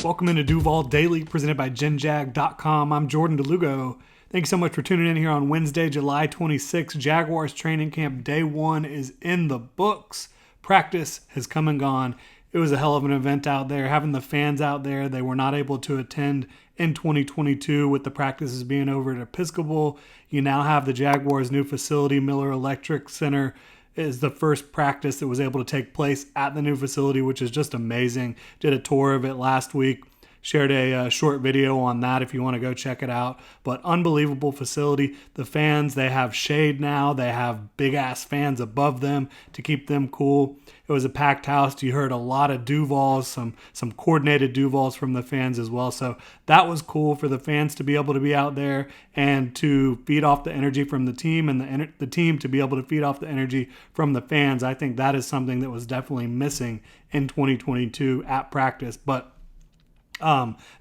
Welcome into Duval Daily, presented by GenJag.com. I'm Jordan Lugo. Thanks so much for tuning in here on Wednesday, July 26th. Jaguars training camp day one is in the books. Practice has come and gone. It was a hell of an event out there. Having the fans out there, they were not able to attend in 2022 with the practices being over at Episcopal. You now have the Jaguars' new facility, Miller Electric Center, is the first practice that was able to take place at the new facility, which is just amazing. Did a tour of it last week. Shared a short video on that if you want to go check it out. But unbelievable facility. The fans, they have shade now. They have big-ass fans above them to keep them cool. It was a packed house. You heard a lot of Duvals, some coordinated Duvals from the fans as well. So that was cool for the fans to be able to be out there and to feed off the energy from the team, and the team to be able to feed off the energy from the fans. I think that is something that was definitely missing in 2022 at practice. But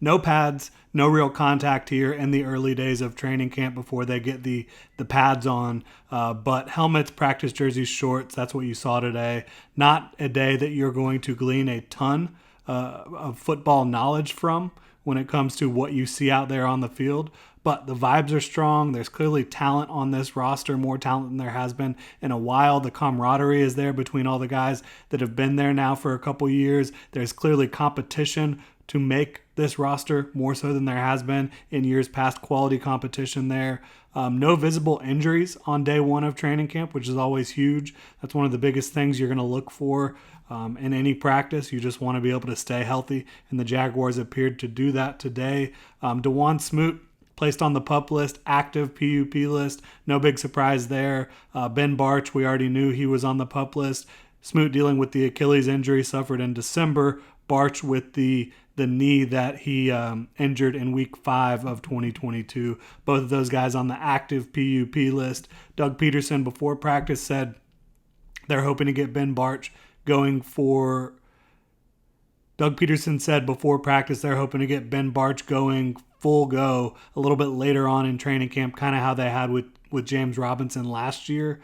no pads, no real contact here in the early days of training camp before they get the pads on. But helmets, practice jerseys, shorts, that's what you saw today. Not a day that you're going to glean a ton of football knowledge from when it comes to what you see out there on the field. But the vibes are strong. There's clearly talent on this roster, more talent than there has been in a while. The camaraderie is there between all the guys that have been there now for a couple years. There's clearly competition to make this roster more so than there has been in years past. Quality competition there. No visible injuries on day one of training camp, which is always huge. That's one of the biggest things you're going to look for in any practice. You just want to be able to stay healthy, and the Jaguars appeared to do that today. DeJuan Smoot placed on the PUP list, active PUP list. No big surprise there. Ben Barch, we already knew he was on the PUP list. Smoot dealing with the Achilles injury suffered in December. Barch with the knee that he injured in week 5 of 2022. Both of those guys on the active PUP list. Doug Peterson before practice said they're hoping to get Ben Barch going for... Doug Peterson said before practice they're hoping to get Ben Barch going full go a little bit later on in training camp, kind of how they had with James Robinson last year.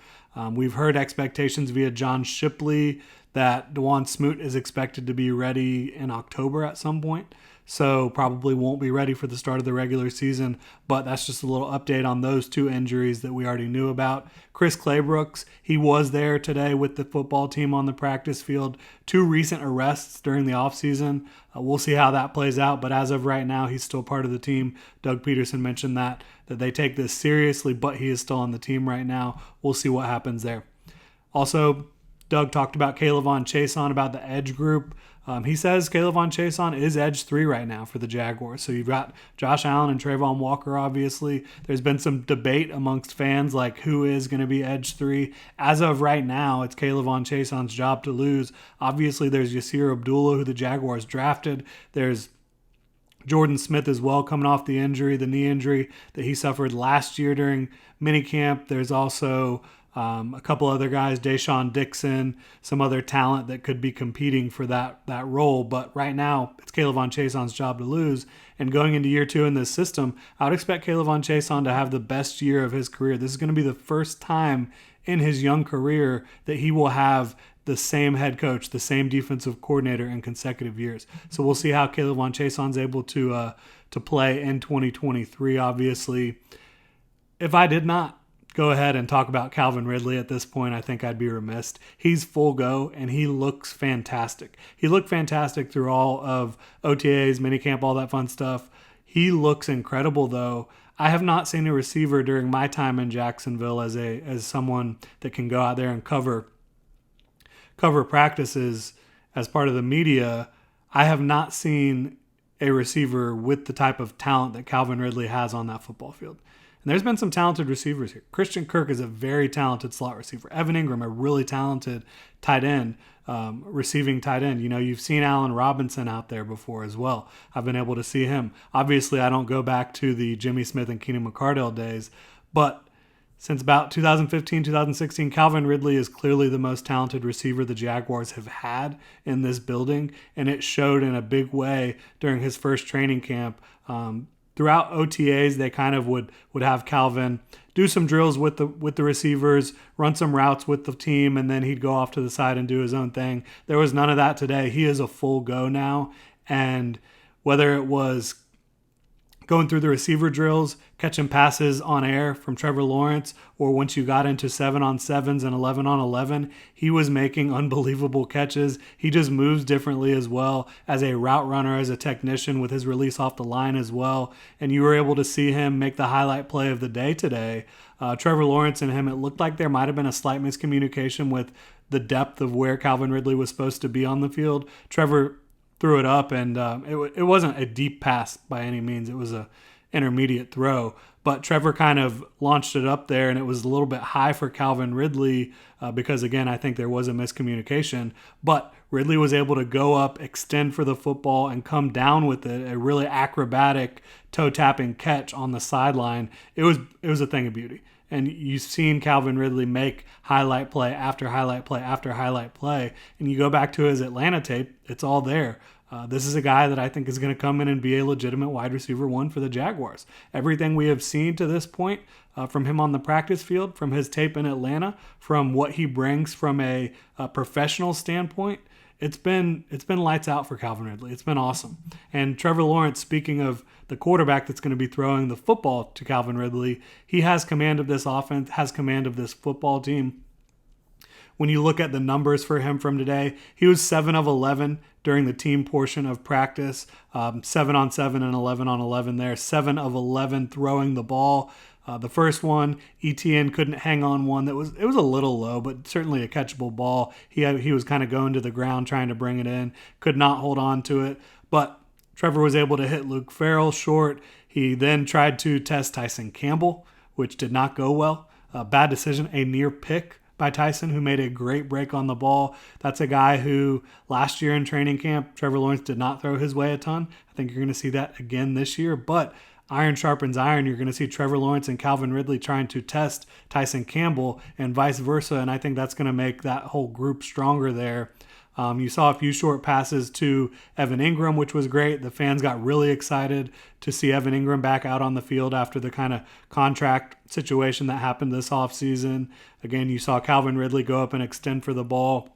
We've heard expectations via John Shipley that DeJuan Smoot is expected to be ready in October at some point. So probably won't be ready for the start of the regular season, but that's just a little update on those two injuries that we already knew about. Chris Claybrooks, he was there today with the football team on the practice field. 2 recent arrests during the offseason. We'll see how that plays out, but as of right now, he's still part of the team. Doug Peterson mentioned that they take this seriously, but he is still on the team right now. We'll see what happens there. Also, Doug talked about K'Lavon Chaisson, about the edge group. He says K'Lavon Chaisson is edge 3 right now for the Jaguars. So you've got Josh Allen and Trayvon Walker, obviously. There's been some debate amongst fans, like who is going to be edge 3. As of right now, it's K'Lavon Chaisson's job to lose. Obviously, there's Yasir Abdullah, who the Jaguars drafted. There's Jordan Smith as well, coming off the knee injury that he suffered last year during minicamp. There's also a couple other guys, Deshaun Dixon, some other talent that could be competing for that role. But right now, it's K'Lavon Chaisson's job to lose. And going into year 2 in this system, I would expect K'Lavon Chaisson to have the best year of his career. This is going to be the first time in his young career that he will have the same head coach, the same defensive coordinator in consecutive years. So we'll see how K'Lavon Chaisson's able to play in 2023, obviously. If I did not go ahead and talk about Calvin Ridley at this point, I think I'd be remiss. He's full go, and he looks fantastic. He looked fantastic through all of OTAs, minicamp, all that fun stuff. He looks incredible, though. I have not seen a receiver during my time in Jacksonville as someone that can go out there and cover practices as part of the media. I have not seen a receiver with the type of talent that Calvin Ridley has on that football field. And there's been some talented receivers here. Christian Kirk is a very talented slot receiver. Evan Ingram, a really talented tight end, receiving tight end. You know, you've seen Allen Robinson out there before as well. I've been able to see him. Obviously, I don't go back to the Jimmy Smith and Keenan McCardell days, but since about 2015, 2016, Calvin Ridley is clearly the most talented receiver the Jaguars have had in this building, and it showed in a big way during his first training camp. Throughout OTAs, they kind of would have Calvin do some drills with the receivers, run some routes with the team, and then he'd go off to the side and do his own thing. There was none of that today. He is a full go now, and whether it was going through the receiver drills, catching passes on air from Trevor Lawrence, or once you got into 7-on-7s and 11-on-11, he was making unbelievable catches. He just moves differently as well as a route runner, as a technician with his release off the line as well. And you were able to see him make the highlight play of the day today. Trevor Lawrence and him, it looked like there might have been a slight miscommunication with the depth of where Calvin Ridley was supposed to be on the field. Trevor threw it up, and it wasn't a deep pass by any means. It was a intermediate throw, but Trevor kind of launched it up there, and it was a little bit high for Calvin Ridley because, again, I think there was a miscommunication. But Ridley was able to go up, extend for the football, and come down with it, a really acrobatic toe-tapping catch on the sideline. It was a thing of beauty. And you've seen Calvin Ridley make highlight play after highlight play after highlight play. And you go back to his Atlanta tape, it's all there. This is a guy that I think is going to come in and be a legitimate wide receiver one for the Jaguars. Everything we have seen to this point from him on the practice field, from his tape in Atlanta, from what he brings from a professional standpoint, it's been lights out for Calvin Ridley. It's been awesome. And Trevor Lawrence, speaking of the quarterback that's going to be throwing the football to Calvin Ridley, he has command of this offense, has command of this football team. When you look at the numbers for him from today, he was 7 of 11 during the team portion of practice, 7-on-7 and 11-on-11 there, 7 of 11 throwing the ball. The first one, ETN couldn't hang on one. It was a little low, but certainly a catchable ball. He was kind of going to the ground trying to bring it in, could not hold on to it. But Trevor was able to hit Luke Farrell short. He then tried to test Tyson Campbell, which did not go well. Bad decision, a near pick by Tyson, who made a great break on the ball. That's a guy who last year in training camp, Trevor Lawrence did not throw his way a ton. I think you're going to see that again this year, but iron sharpens iron. You're going to see Trevor Lawrence and Calvin Ridley trying to test Tyson Campbell and vice versa, and I think that's going to make that whole group stronger there. You saw a few short passes to Evan Ingram, which was great. The fans got really excited to see Evan Ingram back out on the field after the kind of contract situation that happened this offseason. Again, you saw Calvin Ridley go up and extend for the ball.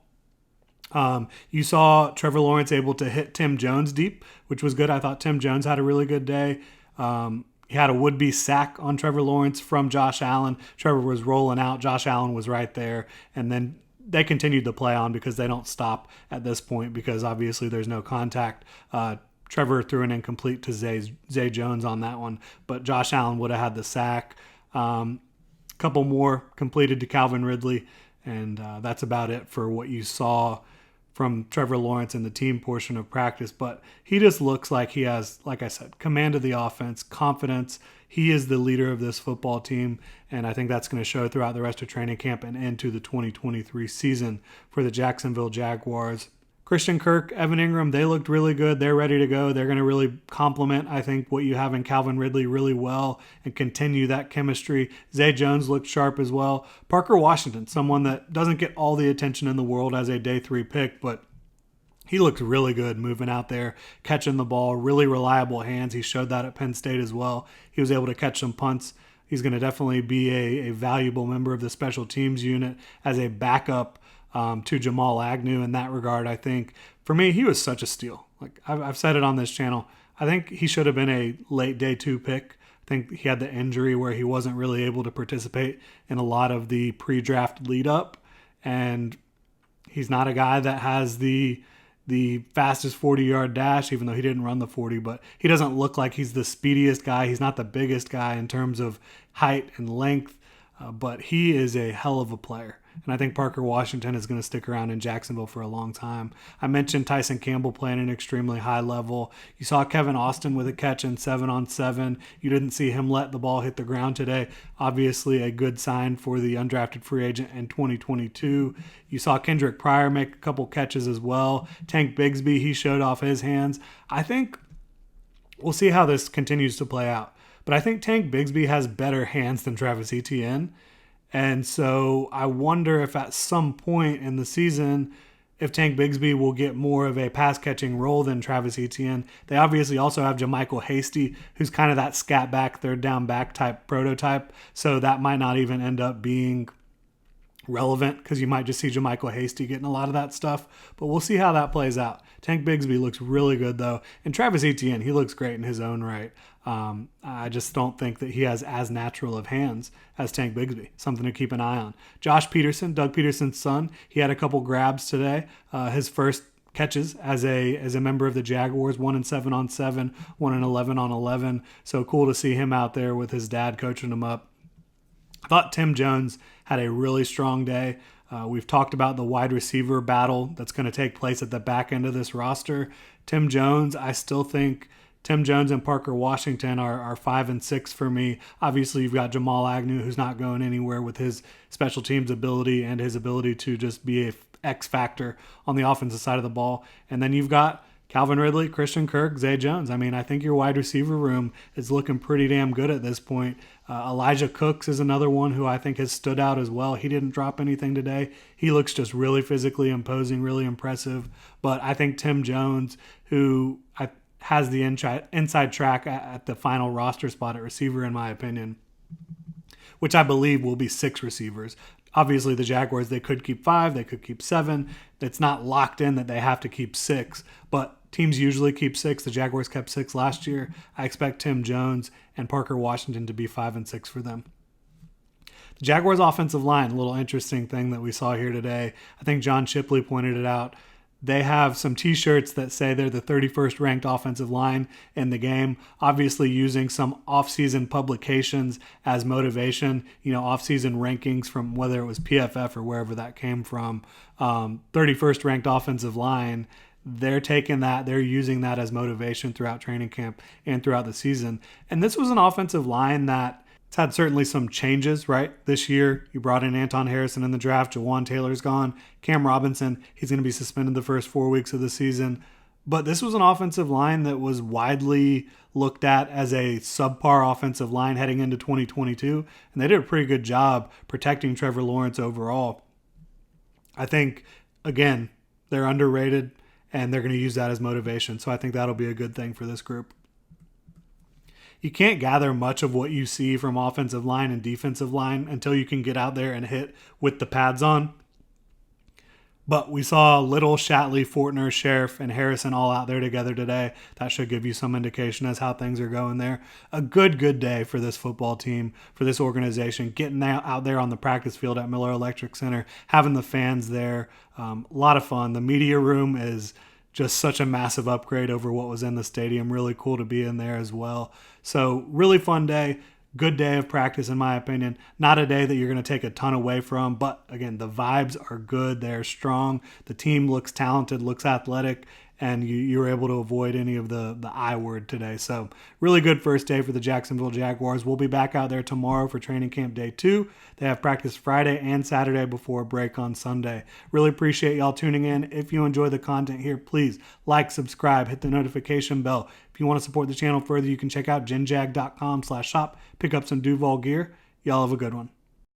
You saw Trevor Lawrence able to hit Tim Jones deep, which was good. I thought Tim Jones had a really good day. He had a would-be sack on Trevor Lawrence from Josh Allen. Trevor was rolling out. Josh Allen was right there. And then they continued to play on because they don't stop at this point because obviously there's no contact. Trevor threw an incomplete to Zay Jones on that one, but Josh Allen would have had the sack. Couple more completed to Calvin Ridley, and that's about it for what you saw from Trevor Lawrence in the team portion of practice. But he just looks like he has, like I said, command of the offense, confidence. He is the leader of this football team, and I think that's going to show throughout the rest of training camp and into the 2023 season for the Jacksonville Jaguars. Christian Kirk, Evan Ingram, they looked really good. They're ready to go. They're going to really complement, I think, what you have in Calvin Ridley really well and continue that chemistry. Zay Jones looked sharp as well. Parker Washington, someone that doesn't get all the attention in the world as a day 3 pick, but he looked really good moving out there, catching the ball, really reliable hands. He showed that at Penn State as well. He was able to catch some punts. He's going to definitely be a valuable member of the special teams unit as a backup to Jamal Agnew in that regard. I think for me, he was such a steal. Like I've said it on this channel, I think he should have been a late day 2 pick. I think he had the injury where he wasn't really able to participate in a lot of the pre-draft lead up, and he's not a guy that has the fastest 40-yard dash, even though he didn't run the 40, but he doesn't look like he's the speediest guy. He's not the biggest guy in terms of height and length, but he is a hell of a player. And I think Parker Washington is going to stick around in Jacksonville for a long time. I mentioned Tyson Campbell playing an extremely high level. You saw Kevin Austin with a catch in 7-on-7. You didn't see him let the ball hit the ground today. Obviously a good sign for the undrafted free agent in 2022. You saw Kendrick Pryor make a couple catches as well. Tank Bigsby, he showed off his hands. I think we'll see how this continues to play out. But I think Tank Bigsby has better hands than Travis Etienne. And so I wonder if at some point in the season, if Tank Bigsby will get more of a pass-catching role than Travis Etienne. They obviously also have JaMychal Hasty, who's kind of that scat back, third down back type prototype. So that might not even end up being relevant because you might just see Jermichael Hasty getting a lot of that stuff, but we'll see how that plays out. Tank Bigsby looks really good though, and Travis Etienne, he looks great in his own right. I just don't think that he has as natural of hands as Tank Bigsby. Something to keep an eye on. Josh Peterson, Doug Peterson's son, he had a couple grabs today. His first catches as a member of the Jaguars, 1-7 on 7, 1-11 on 11. So cool to see him out there with his dad coaching him up. I thought Tim Jones had a really strong day. We've talked about the wide receiver battle that's going to take place at the back end of this roster. Tim Jones, I still think Tim Jones and Parker Washington are 5 and 6 for me. Obviously, you've got Jamal Agnew, who's not going anywhere with his special teams ability and his ability to just be a X factor on the offensive side of the ball. And then you've got Calvin Ridley, Christian Kirk, Zay Jones. I mean, I think your wide receiver room is looking pretty damn good at this point. Elijah Cooks is another one who I think has stood out as well. He didn't drop anything today. He looks just really physically imposing, really impressive. But I think Tim Jones, who has the inside track at the final roster spot at receiver, in my opinion, which I believe will be 6 receivers. Obviously, the Jaguars, they could keep 5, they could keep 7. It's not locked in that they have to keep 6, but teams usually keep 6. The Jaguars kept 6 last year. I expect Tim Jones and Parker Washington to be 5 and 6 for them. The Jaguars' offensive line, a little interesting thing that we saw here today. I think John Shipley pointed it out. They have some T-shirts that say they're the 31st ranked offensive line in the game, obviously using some off-season publications as motivation, off-season rankings from whether it was PFF or wherever that came from. 31st ranked offensive line, they're taking that, they're using that as motivation throughout training camp and throughout the season. And this was an offensive line that it's had certainly some changes, right? This year, you brought in Anton Harrison in the draft. Jawan Taylor's gone. Cam Robinson, he's going to be suspended the first 4 weeks of the season. But this was an offensive line that was widely looked at as a subpar offensive line heading into 2022. And they did a pretty good job protecting Trevor Lawrence overall. I think, again, they're underrated, and they're going to use that as motivation. So I think that'll be a good thing for this group. You can't gather much of what you see from offensive line and defensive line until you can get out there and hit with the pads on. But we saw Little, Shatley, Fortner, Sheriff, and Harrison all out there together today. That should give you some indication as how things are going there. A good day for this football team, for this organization, getting out there on the practice field at Miller Electric Center, having the fans there. A lot of fun. The media room is just such a massive upgrade over what was in the stadium. Really cool to be in there as well. So really fun day. Good day of practice, in my opinion. Not a day that you're going to take a ton away from, but again, the vibes are good. They're strong. The team looks talented, looks athletic, and you were able to avoid any of the I word today. So really good first day for the Jacksonville Jaguars. We'll be back out there tomorrow for training camp day 2. They have practice Friday and Saturday before a break on Sunday. Really appreciate y'all tuning in. If you enjoy the content here, please like, subscribe, hit the notification bell. If you want to support the channel further, you can check out genjag.com/shop, pick up some Duval gear. Y'all have a good one.